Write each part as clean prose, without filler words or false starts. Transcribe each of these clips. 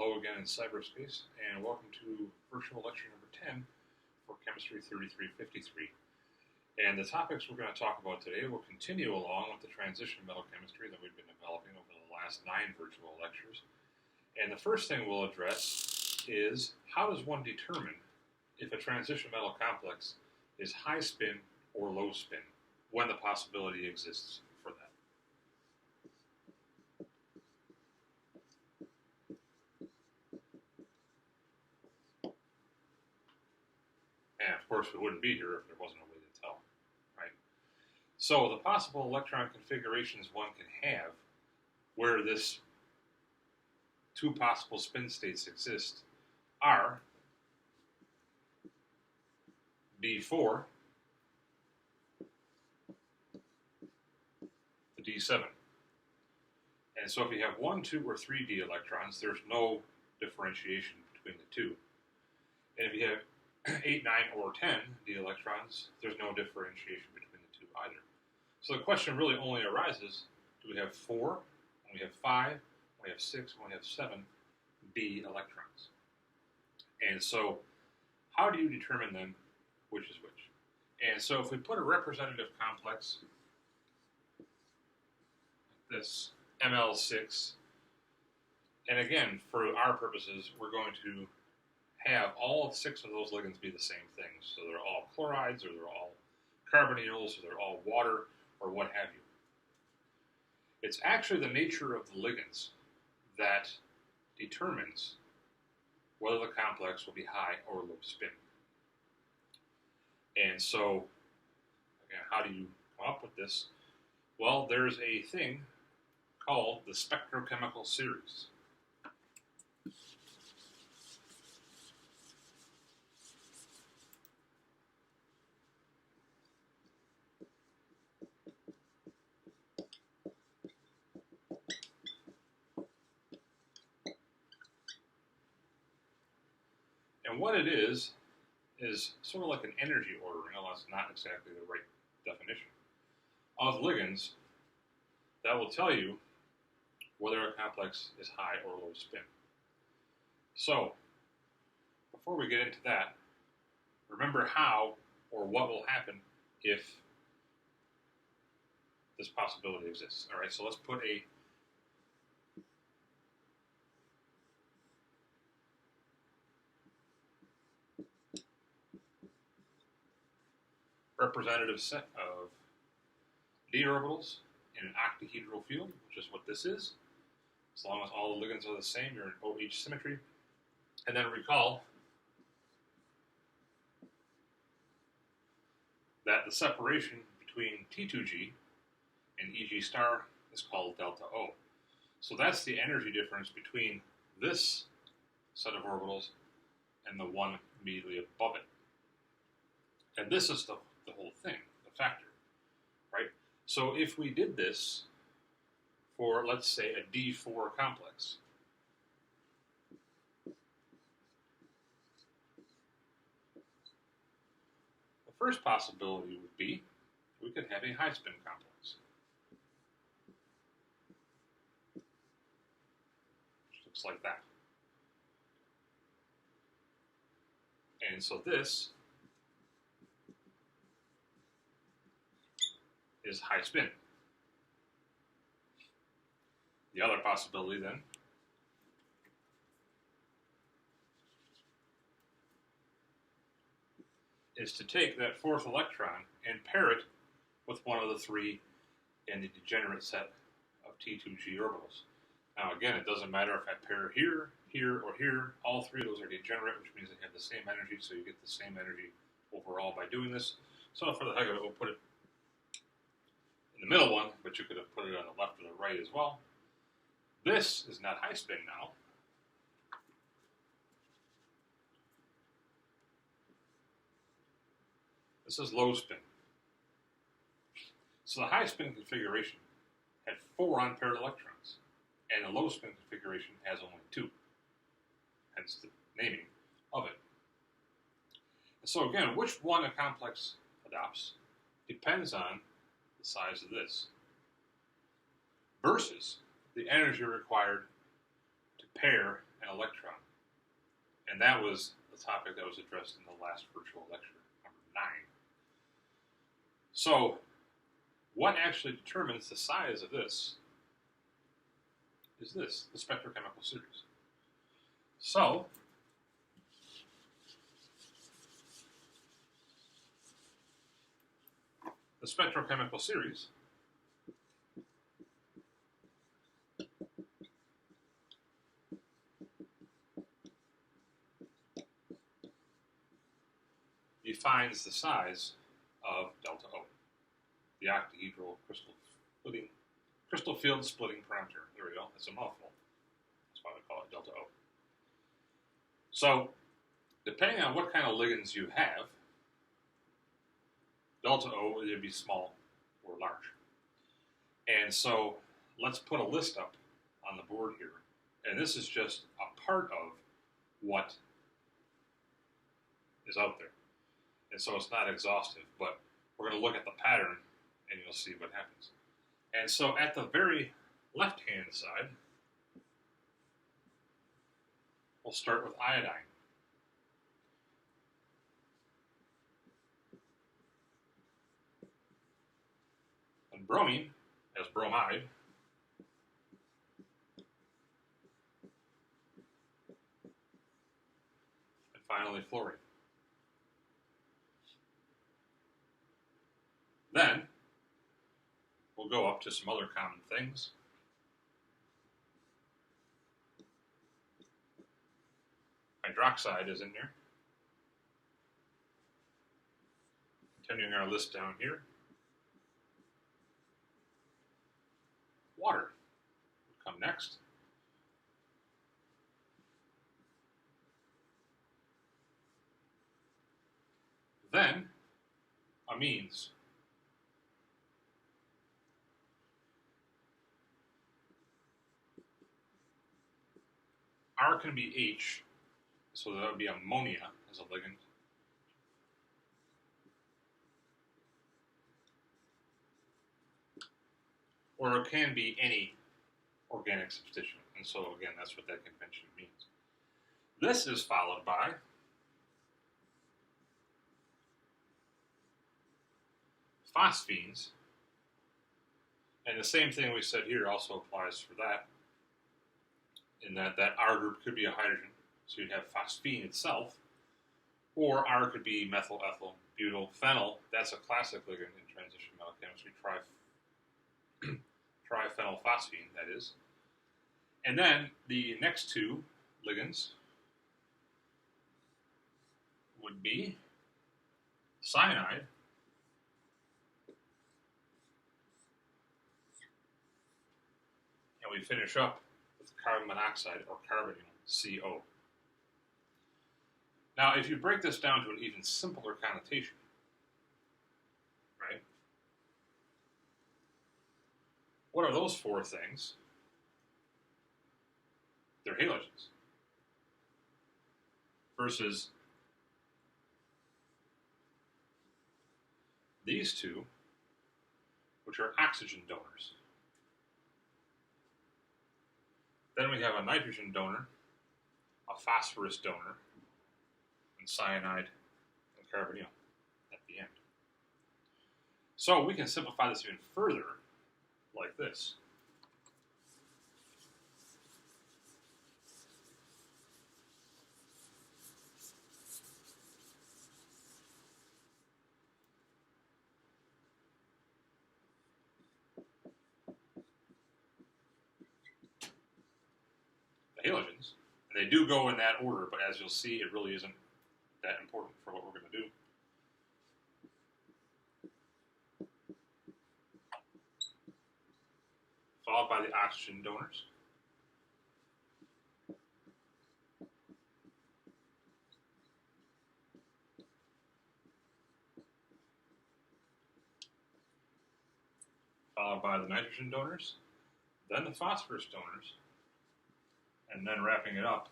hello again in cyberspace, and welcome to virtual lecture number 10 for Chemistry 3353. And the topics we're going to talk about today will continue along with the transition metal chemistry that we've been developing over the last 9 virtual lectures. And the first thing we'll address is how does one determine if a transition metal complex is high spin or low spin when the possibility exists for that. And of course, we wouldn't be here if there wasn't a way to tell, right? So the possible electron configurations one can have where this two possible spin states exist are D4 to D7. And so if you have 1, 2, or 3 d electrons, there's no differentiation between the two. And if you have 8, 9, or 10 d electrons, there's no differentiation between the two either. So the question really only arises, do we have 4, when we have 5, when we have 6, when we have 7 d electrons? And so how do you determine then which is which? And so if we put a representative complex like this, Ml6, and again, for our purposes, we're going to have all 6 of those ligands be the same thing. So they're all chlorides, or they're all carbonyls, or they're all water, or what have you. It's actually the nature of the ligands that determines whether the complex will be high or low spin. And so, again, how do you come up with this? Well, there's a thing called the spectrochemical series. And what it is sort of like an energy ordering, although that's not exactly the right definition, of ligands that will tell you whether a complex is high or low spin. So, before we get into that, remember how or what will happen if this possibility exists. All right, so let's put a representative set of d orbitals in an octahedral field, which is what this is. As long as all the ligands are the same, you're in OH symmetry. And then recall that the separation between T2G and EG star is called delta O. So that's the energy difference between this set of orbitals and the one immediately above it. And this is the whole thing, the factor, right? So if we did this for, let's say, a D4 complex, the first possibility would be we could have a high spin complex, which looks like that. And so this is high spin. The other possibility then is to take that 4th electron and pair it with one of the 3 in the degenerate set of T2G orbitals. Now again, it doesn't matter if I pair here, here, or here. All 3 of those are degenerate, which means they have the same energy, so you get the same energy overall by doing this. So for the heck of it, we'll put it in the middle one, but you could have put it on the left or the right as well. This is not high spin now. This is low spin. So the high spin configuration had 4 unpaired electrons, and the low spin configuration has only 2, hence the naming of it. And so again, which one a complex adopts depends on the size of this versus the energy required to pair an electron. And that was the topic that was addressed in the last virtual lecture, number 9. So, what actually determines the size of this is this, the spectrochemical series. So, the spectrochemical series defines the size of delta O, the octahedral crystal field splitting parameter. There we go. That's a mouthful. That's why we call it delta O. So, depending on what kind of ligands you have, delta O will either be small or large. And so, let's put a list up on the board here. And this is just a part of what is out there. And so it's not exhaustive, but we're going to look at the pattern and you'll see what happens. And so at the very left-hand side, we'll start with iodine. And bromine as bromide. And finally fluorine. Then, we'll go up to some other common things. Hydroxide is in there. Continuing our list down here. Water will come next. Then, amines. R can be H, so that would be ammonia as a ligand. Or it can be any organic substituent, and so again, that's what that convention means. This is followed by phosphines, and the same thing we said here also applies for that, in that R group could be a hydrogen, so you'd have phosphine itself, or R could be methyl, ethyl, butyl, phenyl. That's a classic ligand in transition metal chemistry, triphenylphosphine, that is. And then the next two ligands would be cyanide and we finish up with carbon monoxide or carbonyl, CO. Now, if you break this down to an even simpler connotation, right? What are those four things? They're halogens. Versus these two, which are oxygen donors. Then we have a nitrogen donor, a phosphorus donor, and cyanide and carbonyl at the end. So we can simplify this even further like this. The halogens, and they do go in that order, but as you'll see, it really isn't that important for what we're going to do. Followed by the oxygen donors. Followed by the nitrogen donors, then the phosphorus donors, and then wrapping it up.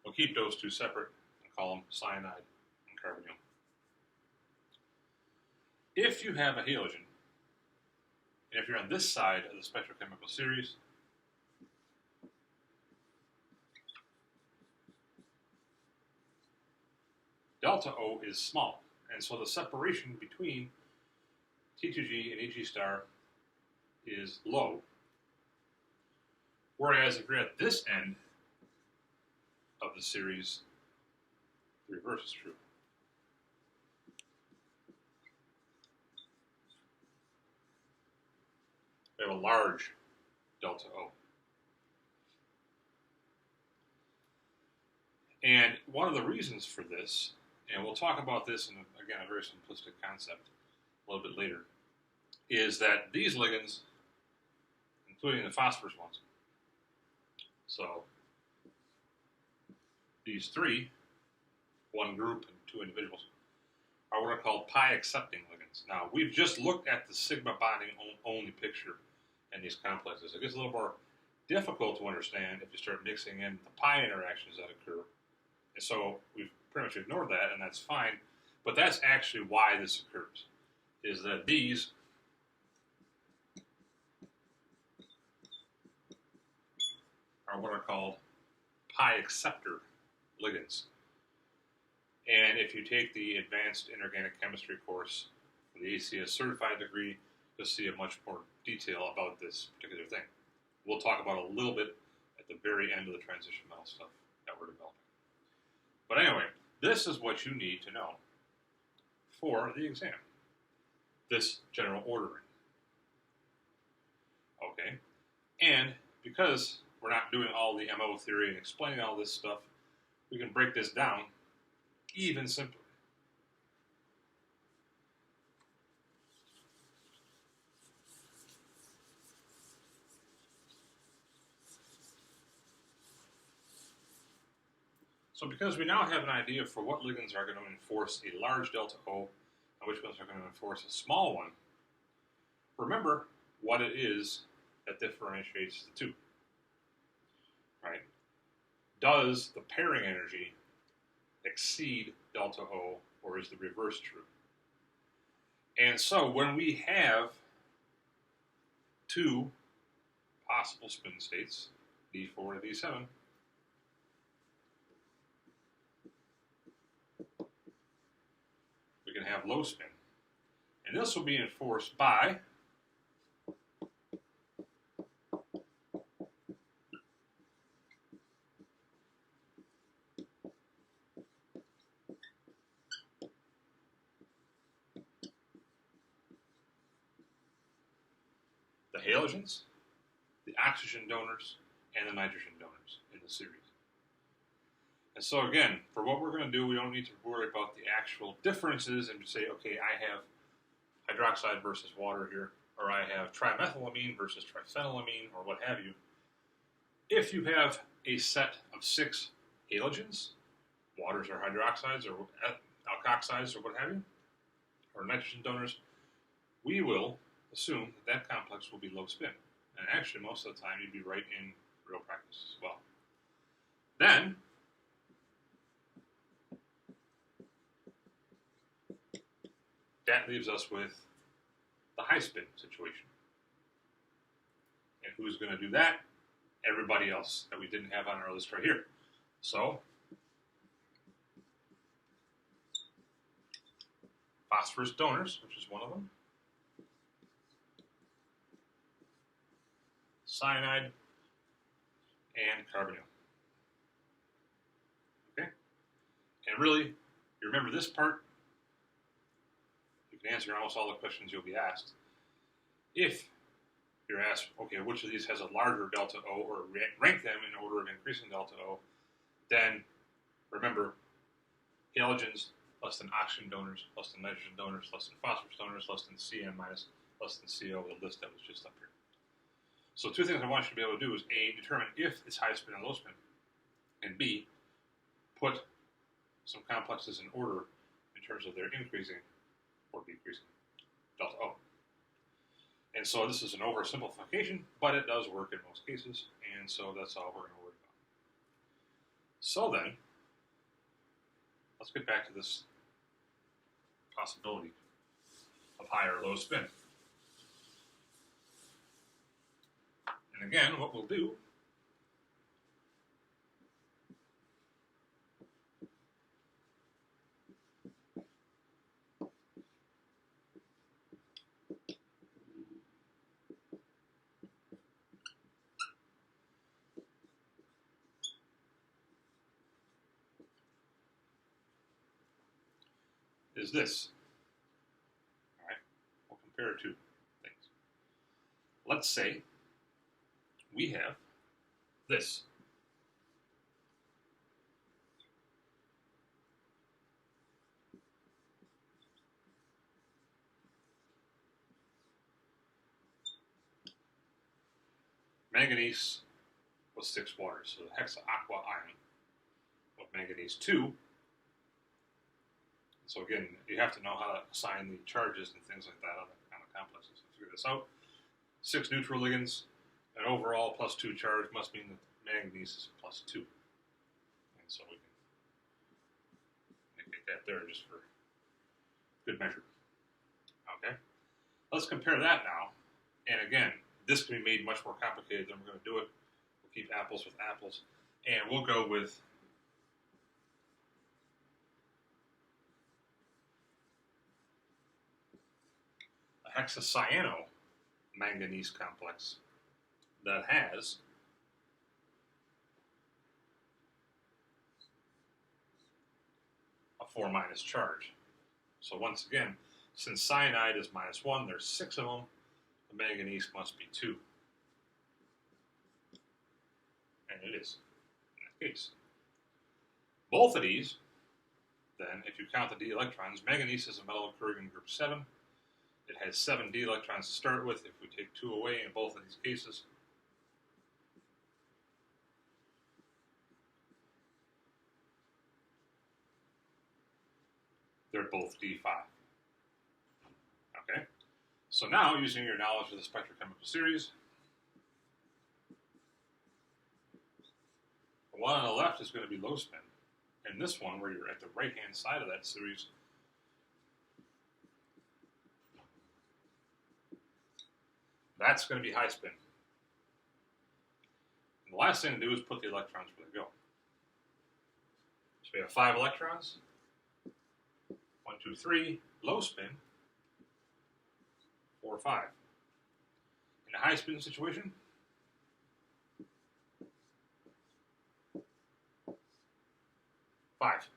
We'll keep those two separate and call them cyanide and carbonyl. If you have a halogen, and if you're on this side of the spectrochemical series, delta O is small. And so the separation between T2G and EG star is low. Whereas if you're at this end of the series, the reverse is true. We have a large delta O. And one of the reasons for this, and we'll talk about this in, again, a very simplistic concept a little bit later, is that these ligands, including the phosphorus ones, so these three, one group and two individuals, are what are called pi-accepting ligands. Now, we've just looked at the sigma bonding only picture in these complexes. It gets a little more difficult to understand if you start mixing in the pi interactions that occur. And so we've pretty much ignored that, and that's fine. But that's actually why this occurs, is that these are what are called pi acceptor ligands. And if you take the Advanced Inorganic Chemistry course for the ACS certified degree, you'll see a much more detail about this particular thing. We'll talk about a little bit at the very end of the transition metal stuff that we're developing. But anyway, this is what you need to know for the exam. This general ordering. Okay? And because we're not doing all the MO theory and explaining all this stuff, we can break this down even simpler. So because we now have an idea for what ligands are going to enforce a large delta O and which ones are going to enforce a small one, remember what it is that differentiates the two. Right? Does the pairing energy exceed delta O, or is the reverse true? And so when we have two possible spin states, D4 and D7, we can have low spin. And this will be enforced by the halogens, the oxygen donors, and the nitrogen donors in the series. And so again, for what we're going to do, we don't need to worry about the actual differences and say, okay, I have hydroxide versus water here, or I have trimethylamine versus triphenylamine, or what have you. If you have a set of 6 halogens, waters or hydroxides or alkoxides or what have you, or nitrogen donors, we will assume that that complex will be low spin. And actually, most of the time, you'd be right in real practice as well. Then, that leaves us with the high spin situation. And who's going to do that? Everybody else that we didn't have on our list right here. So, phosphorus donors, which is one of them, cyanide, and carbonyl. Okay? And really, you remember this part, you can answer almost all the questions you'll be asked. If you're asked, okay, which of these has a larger delta O, or rank them in order of increasing delta O, then remember, halogens less than oxygen donors, less than nitrogen donors, less than phosphorus donors, less than CN minus, less than CO, the list that was just up here. So 2 things I want you to be able to do is A, determine if it's high spin and low spin, and B, put some complexes in order in terms of their increasing or decreasing delta O. And so this is an oversimplification, but it does work in most cases, and so that's all we're going to worry about. So then, let's get back to this possibility of high or low spin. And again, what we'll do is this. All right, we'll compare two things. Let's say we have this. Manganese with 6 waters, so the hexaaqua ion of manganese 2. So again, you have to know how to assign the charges and things like that on the complexes to figure this out. 6 neutral ligands, an overall +2 charge must mean that manganese is +2. And so we can get that there just for good measure. Okay, let's compare that now. And again, this can be made much more complicated than we're going to do it. We'll keep apples with apples. And we'll go with a hexacyano-manganese complex that has a 4- charge. So once again, since cyanide is -1, there's 6 of them. The manganese must be 2. And it is, in that case. Both of these, then, if you count the d electrons, manganese is a metal occurring in group 7. It has 7 d electrons to start with. If we take 2 away in both of these cases, they're both d5. Okay? So now, using your knowledge of the spectrochemical series, the one on the left is going to be low spin. And this one, where you're at the right-hand side of that series, that's going to be high spin. And the last thing to do is put the electrons where they go. So we have 5 electrons. 1, 2, 3, low spin. 4, 5. In a high spin situation, 5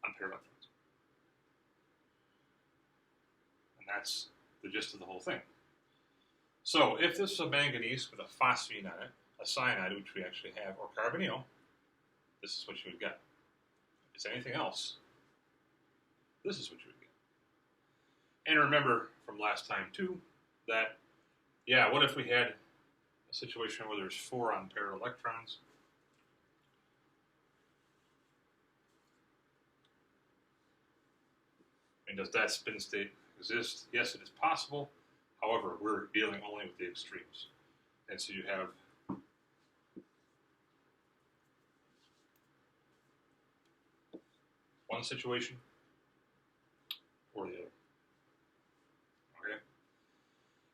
unpaired electrons. And that's the gist of the whole thing. So if this is a manganese with a phosphine on it, a cyanide, which we actually have, or carbonyl, this is what you would get. If it's anything else, this is what you would get. And remember from last time too, that, yeah, what if we had a situation where there's 4 unpaired electrons? And does that spin state exist? Yes, it is possible. However, we're dealing only with the extremes. And so you have one situation or the other. Okay?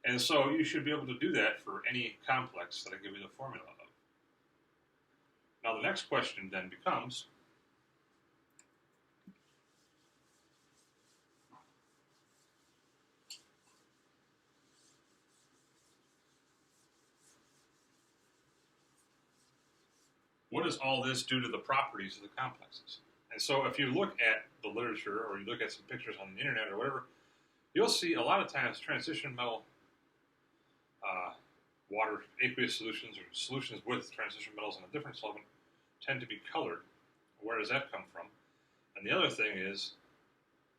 And so you should be able to do that for any complex that I give you the formula of. Now the next question then becomes, what does all this do to the properties of the complexes? And so if you look at the literature or you look at some pictures on the internet or whatever, you'll see a lot of times transition metal water aqueous solutions or solutions with transition metals in a different solvent tend to be colored. Where does that come from? And the other thing is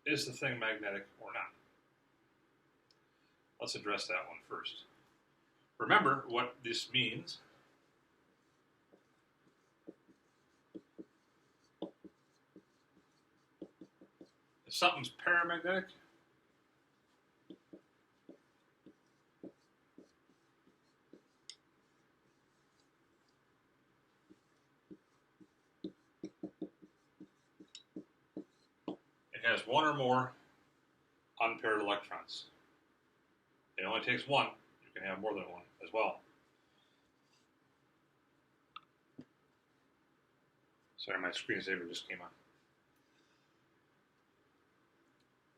the thing magnetic or not? Let's address that one first. Remember what this means. If something's paramagnetic, it has 1 or more unpaired electrons. It only takes 1. You can have more than 1 as well. Sorry, my screensaver just came on.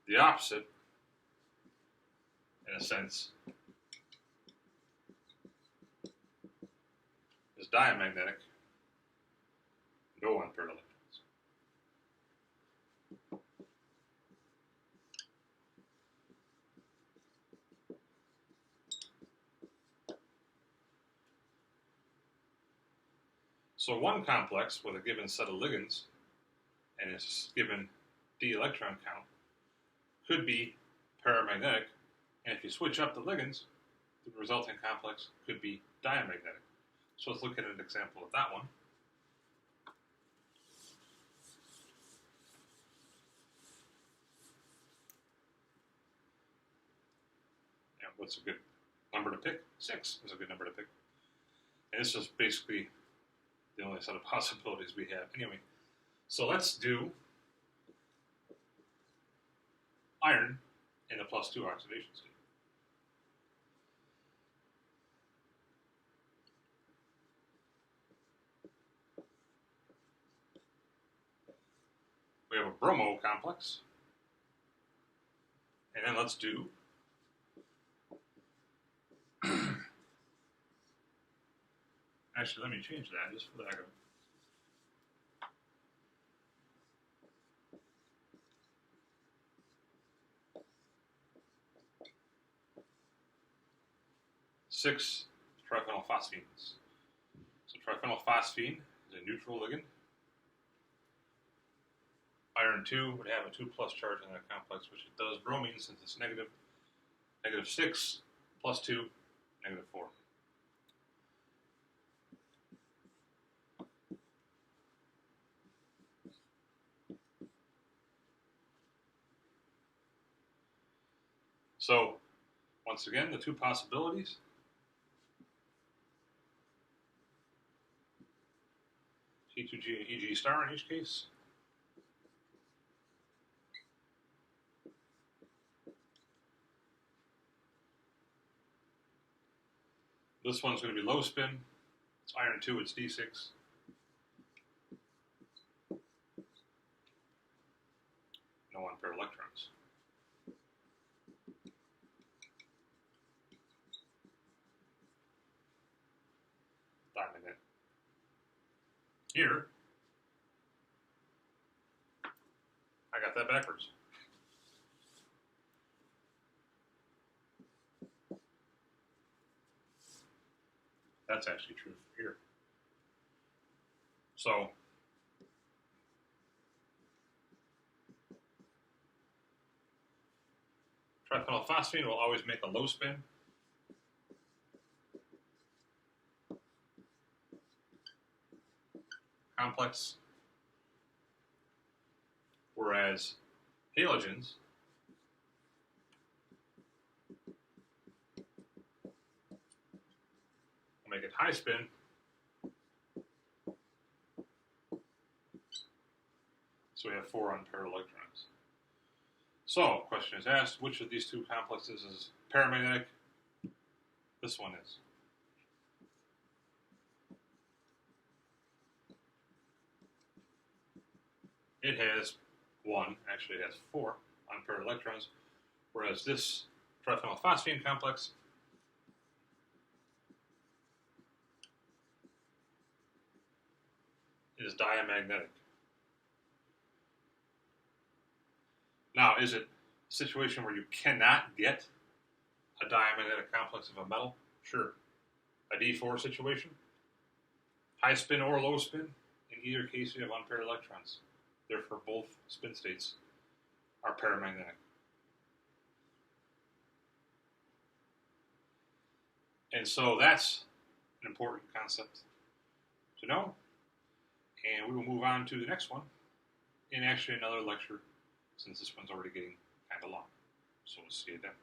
The opposite, in a sense, is diamagnetic, no unpaired electrons. So one complex with a given set of ligands and its given d electron count could be paramagnetic, and if you switch up the ligands, the resulting complex could be diamagnetic. So let's look at an example of that one. And what's a good number to pick? 6 is a good number to pick. And this is basically the only set of possibilities we have. Anyway, so let's do iron in the +2 oxidation state. We have a bromo complex. And then let's do actually, let me change that just for the heck of it. Six triphenylphosphines. So triphenylphosphine is a neutral ligand. Iron 2 would have a 2+ charge on that complex, which it does. Bromine, since it's negative, -6 + 2, -4. So, once again, the two possibilities. T2G and EG star in each case. This one's going to be low spin. It's iron 2, it's D6. No unpaired electrons. Diamond here, I got that backwards. That's actually true here. So, triphenylphosphine will always make a low spin. Complex, whereas halogens will make it high spin. So we have 4 unpaired electrons. So, question is asked, which of these two complexes is paramagnetic? This one is. It has 1, actually it has 4 unpaired electrons, whereas this triphenylphosphine complex is diamagnetic. Now, is it a situation where you cannot get a diamagnetic complex of a metal? Sure. A D4 situation? High spin or low spin? In either case, you have unpaired electrons. Therefore, both spin states are paramagnetic. And so that's an important concept to know. And we will move on to the next one in actually another lecture, since this one's already getting kind of long. So we'll see you then.